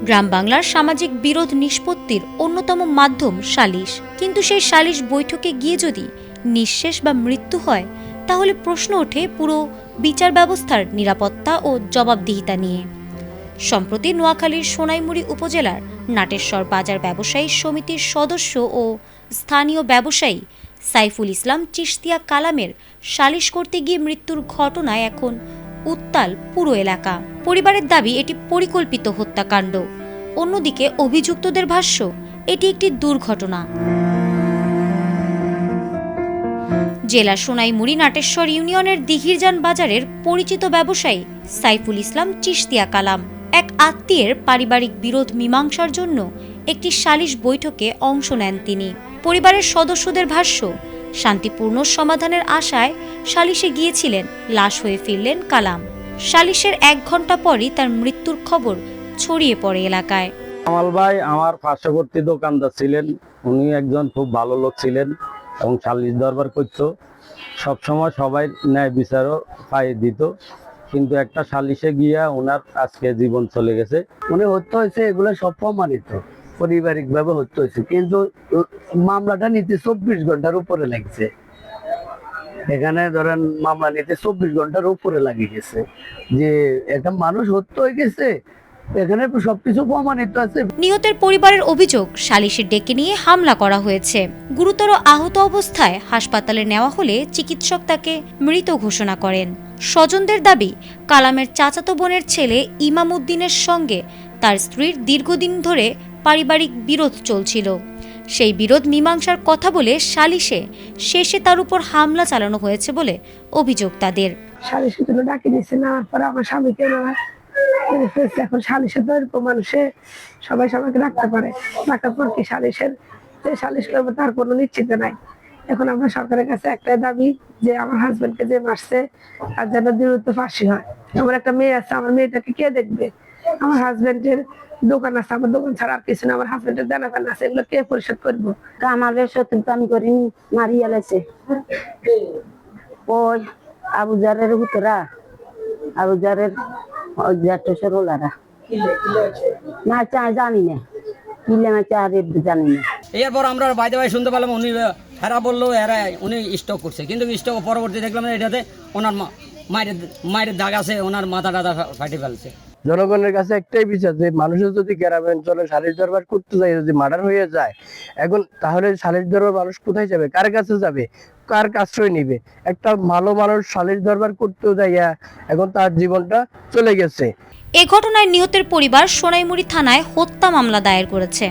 গ্রাম বাংলার সামাজিক বিরোধ নিষ্পত্তির অন্যতম মাধ্যম সালিশ, কিন্তু সেই সালিশ বৈঠকে গিয়ে যদি নিঃশেষ বা মৃত্যু হয়, তাহলে প্রশ্ন ওঠে পুরো বিচার ব্যবস্থার নিরাপত্তা ও জবাবদিহিতা নিয়ে। সম্প্রতি নোয়াখালীর সোনাইমুড়ি উপজেলার নাটেশ্বর বাজার ব্যবসায়ী সমিতির সদস্য ও স্থানীয় ব্যবসায়ী সাইফুল ইসলাম চিশতিয়া কালামের সালিশ করতে গিয়ে মৃত্যুর ঘটনায় এখন উত্তাল পুরো এলাকা। পরিবারের দাবি এটি পরিকল্পিত হত্যাকাণ্ড। অন্যদিকে অভিযুক্তদের ভাষ্য এটি একটি দুর্ঘটনা। জেলা সোনাইমুড়ি নাটেশ্বর ইউনিয়নের দিঘিরজান বাজারের পরিচিত ব্যবসায়ী সাইফুল ইসলাম চিশতিয়া কালাম এক আত্মীয়ের পারিবারিক বিরোধ মীমাংসার জন্য একটি সালিশ বৈঠকে অংশ নেন তিনি। পরিবারের সদস্যদের ভাষ্য, শান্তিপূর্ণ সমাধানের আশায় সালিশে গিয়েছিলেন, লাশ হয়ে ফিরলেন কালাম। সালিশের 1 ঘন্টা পরই তার মৃত্যুর খবর ছড়িয়ে পড়ে এলাকায়। কামাল ভাই আমার পার্শ্ববর্তী দোকানদার ছিলেন, উনি একজন খুব ভালো লোক ছিলেন এবং সালিশ দরবার করতো সবসময়, সবাই ন্যায় বিচারও পাই দিত, কিন্তু একটা সালিশে গিয়া ওনার আজকে জীবন চলে গেছে। উনি হত্যা হয়েছে, এগুলো সব প্রমাণিত, পারিবারিক ভাবে হত্যা হয়েছে, কিন্তু মামলাটা নিতে 24 ঘন্টার উপরে লাগছে। এখানে ধরেন মামলা নিতে 24 ঘন্টার উপরে লাগিয়ে গেছে, যে একটা মানুষ হত্যা হয়ে গেছে, এখানে সবকিছু প্রমাণিত আছে। নিহতের পরিবারের অভিযোগ, সালিশে ডেকে নিয়ে হামলা করা হয়েছে। গুরুতর আহত অবস্থায় হাসপাতালে নেওয়া হলে চিকিৎসক তাকে মৃত ঘোষণা করেন। স্বজনদের দাবি, কালামের চাচাতো বোনের ছেলে ইমাম উদ্দিনের সঙ্গে তার স্ত্রীর দীর্ঘদিন ধরে পারিবারিক বিরোধ চলছিল। সেই বিরোধ মীমাংসার কথা বলে সালিশে শেষে তার উপর হামলা চালানো হয়েছে বলে অভিযোগ তাদের। সালিশের জন্য ডাকি দিয়েছে, নেওয়ার পরে আমার স্বামীকে এখন সালিশে তো এরকম মানুষে সবাই সবাইকে রাখতে পারে, রাখার পর কি সালিশ করবো তার কোনো নিশ্চিত নাই। এখন আমরা সরকারের কাছে একটাই দাবি, যে আমার হাজবেন্ডকে যে মারছে আর যেন দ্রুত ফাঁসি হয়। আমার একটা মেয়ে আছে, আমার মেয়েটাকে কে দেখবে? আমার হাজবেন্ডের দোকান আছে, আমার দোকান ছাড়া আর কিছু না, আমার হাজবেন্ডের দেনা পান আছে, এগুলো কে পরিশোধ করবো? আমাদের সত্যি আমি করিনি, মারিয়া লেছে ওই আবুজারের হুতরা, আবুজারের ওলারা না চা জানি না, কিলে না চা জানি না। এরপর আমরা বাইরে বাইরে শুনতে পেলাম উনি হেরা বললো উনি স্টক করছে, কিন্তু স্টক পরবর্তী দেখলাম এটাতে ওনার মায়ের দাগ আছে, ওনার মাথা টাথা ফাটে ফেলছে। জনগণের কাছে একটাই বিচার, যে মানুষের যদি গ্রামে অঞ্চলে সালিশ দরবার করতে যায়, যদি মার্ডার হয়ে যায় এখন, তাহলে সালিশ দরবার মানুষ কোথায় যাবে, কার কাছে যাবে, কার আশ্রয় নিবে? একটা ভালো মানুষ সালিশ দরবার করতে যাইয়া এখন তার জীবনটা চলে গেছে। এ ঘটনায় নিহতের পরিবার সোনাইমুড়ি থানায় হত্যা মামলা দায়ের করেছে,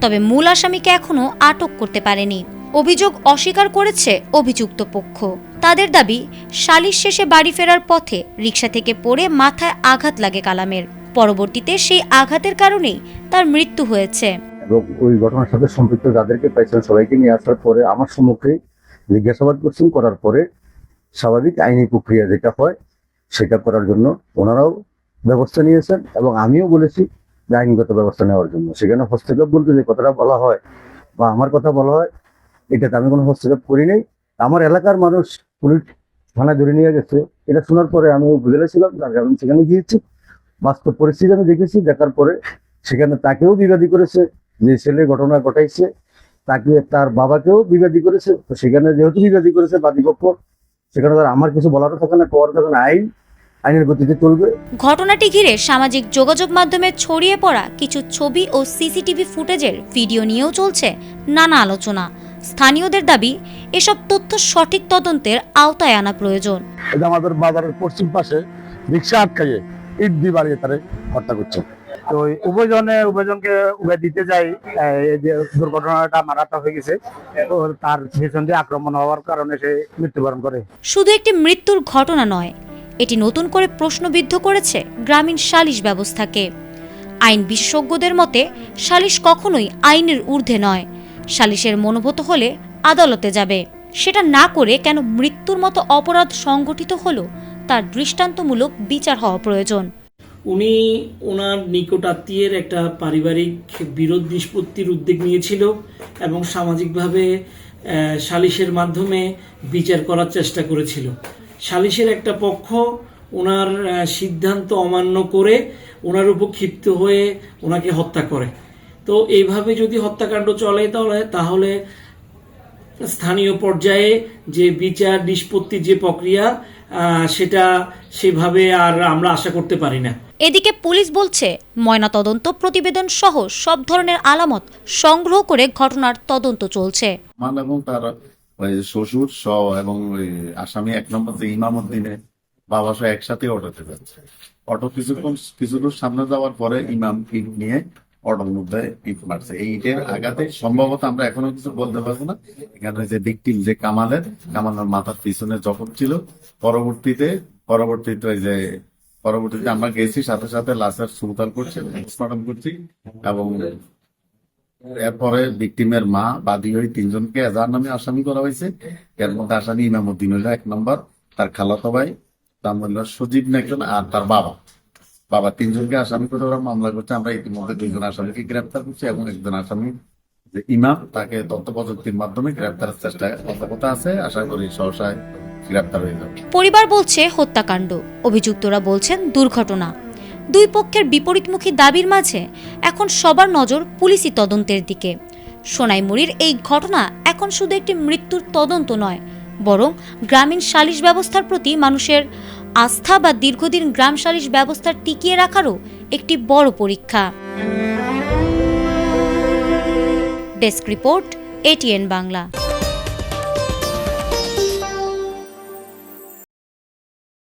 তবে মূল আসামিকে এখনো আটক করতে পারেনি। অভিযোগ অস্বীকার করেছে অভিযুক্ত পক্ষ। তাদের দাবি, সালিশ শেষে বাড়ি ফেরার পথে রিকশা থেকে পড়ে মাথায় আঘাত লাগে কালামের। পরবর্তীতে সেই আঘাতের কারণেই তার মৃত্যু হয়েছে। এবং ওই ঘটনার সাথে সম্পৃক্ত যাদেরকে পাইছেন সবাইকে নিয়ে আসার পরে আমার সম্মুখে জিজ্ঞাসাবাদ করছেন, করার পরে স্বাভাবিক আইনি প্রক্রিয়া যেটা হয় সেটা করার জন্য ওনারাও ব্যবস্থা নিয়েছেন এবং আমিও বলেছি যে আইনগত ব্যবস্থা নেওয়ার জন্য। সেখানে হস্তক্ষেপ বলতে যে কথাটা বলা হয় বা আমার কথা বলা হয়, এটাতে আমি কোনো হস্তক্ষেপ করি নাই। আমার এলাকার মানুষ পুলিশ থানায় ধরে নিয়ে গেছে, এটা শোনার পরে আমি উপজেলা ছিলাম, তার কারণে সেখানে গিয়েছি, বাস্তব পরিস্থিতি আমি দেখেছি। দেখার পরে সেখানে তাকেও বিবাদী করেছে, যে ছেলে ঘটনা ঘটাইছে তাকে, তার বাবাকেও বিবাদী করেছে। তো সেখানে যেহেতু বিবাদী করেছে বাদীপক্ষ, সেখানে আমার কিছু বলারও থাকে না, পাওয়ার থাকে না, আইনের গতিতে চলবে। ঘটনাটি ঘিরে সামাজিক যোগাযোগ মাধ্যমে ছড়িয়ে পড়া কিছু ছবি ও সিসিটিভি ফুটেজের ভিডিও নিয়েও চলছে নানা আলোচনা। স্থানীয়দের দাবি, এসব তথ্য সঠিক তদন্তের আওতায় আনা প্রয়োজন। আমাদের বাজারের পশ্চিম পাশে রিক্সা আটকাইয়ে ইট দিয়ে বাড়িয়ে তারা হত্যা করছে। তো উভয়জনকে উভয় দিতে যাই, এই যে দুর্ঘটনাটা মারাত্মক হয়ে গেছে, তার পেছন দিয়ে আক্রমণ হওয়ার কারণে সে মৃত্যুবরণ করে। শুধু একটি মৃত্যুর ঘটনা নয়, এটি নতুন করে প্রশ্নবিদ্ধ করেছে গ্রামীণ সালিশ ব্যবস্থাকে। আইন বিশেষজ্ঞদের মতে, সালিশ কখনোই আইনের ঊর্ধ্বে নয়। সালিশের মনোভূত হলে আদালতে যাবে। সেটা না করে কেন মৃত্যুর মতো অপরাধ সংগঠিত হলো, তার দৃষ্টান্তমূলক বিচার হওয়া প্রয়োজন। উনি ওনার নিকট আত্মীয়ের একটা পারিবারিক বিরোধ নিষ্পত্তির উদ্যোগ নিয়েছিল এবং সামাজিকভাবে সালিশের মাধ্যমে বিচার করার চেষ্টা করেছিল। সালিশের একটা পক্ষ ওনার সিদ্ধান্ত অমান্য করে ওনার উপর ক্ষিপ্ত হয়ে ওনাকে হত্যা করে। তো এইভাবে যদি হত্যাকাণ্ড চলে তাহলে স্থানীয় পর্যায়ে যে বিচার নিষ্পত্তির যে প্রক্রিয়া সেটা সেভাবে আর আমরা আশা করতে পারি না। এদিকে পুলিশ বলছে ময়নাতদন্ত প্রতিবেদন সহ সব ধরনের আলামত সংগ্রহ করে ঘটনার তদন্ত চলছে। এবং তার ওই শ্বশুর সহ এবং ওই আসামি 1 নম্বর যে ইমামউদ্দিনে বাবা সহ একসাথে অটোতে যাচ্ছে। অটো কিছুদূর সামনে যাওয়ার পরে ইমাম ইট নিয়ে অটোর মধ্যে ইট মারছে। এই ইটের আঘাতে সম্ভবত আমরা এখনো কিছু বলতে পারবো না। এখানে যে ভিকটিম যে কামালের মাথার পিছনে জখম ছিল। পরবর্তীতে আমরা গেছি, সাথে সাথে লাশের সুলতান করছি, পোস্টমর্টম করছি এবং এরপরে ভিকটিমের মা বাদী হয়ে 3 জনকে এজাহার নামে আসামি করা হয়েছে। এর মধ্যে আসামি ইমামউদ্দিন হইল 1 নম্বর, তার খালাতো ভাই তার মূল্য সজীব নাকজন আর তার বাবা 3 জনকে আসামি করে ওরা মামলা করছে। আমরা ইতিমধ্যে 2 জন আসামিকে গ্রেপ্তার করছি এবং একজন আসামি যে ইমাম তাকে তথ্য প্রযুক্তির মাধ্যমে গ্রেপ্তারের চেষ্টা কথা আছে। আশা করি সহসায় গ্রেপ্তার হয়ে যাবে। পরিবার বলছে হত্যাকাণ্ড, অভিযুক্তরা বলছেন দুর্ঘটনা। দুই পক্ষের বিপরীতমুখী দাবির মাঝে এখন সবার নজর পুলিশি তদন্তের দিকে। সোনাইমুড়ির এই ঘটনা এখন শুধু একটি মৃত্যুর তদন্ত নয়, বরং গ্রামীণ সালিশ ব্যবস্থার প্রতি মানুষের আস্থা বা দীর্ঘদিন গ্রাম সালিশ ব্যবস্থা টিকিয়ে রাখারও একটি বড় পরীক্ষা। Desk report, ATN Bangla.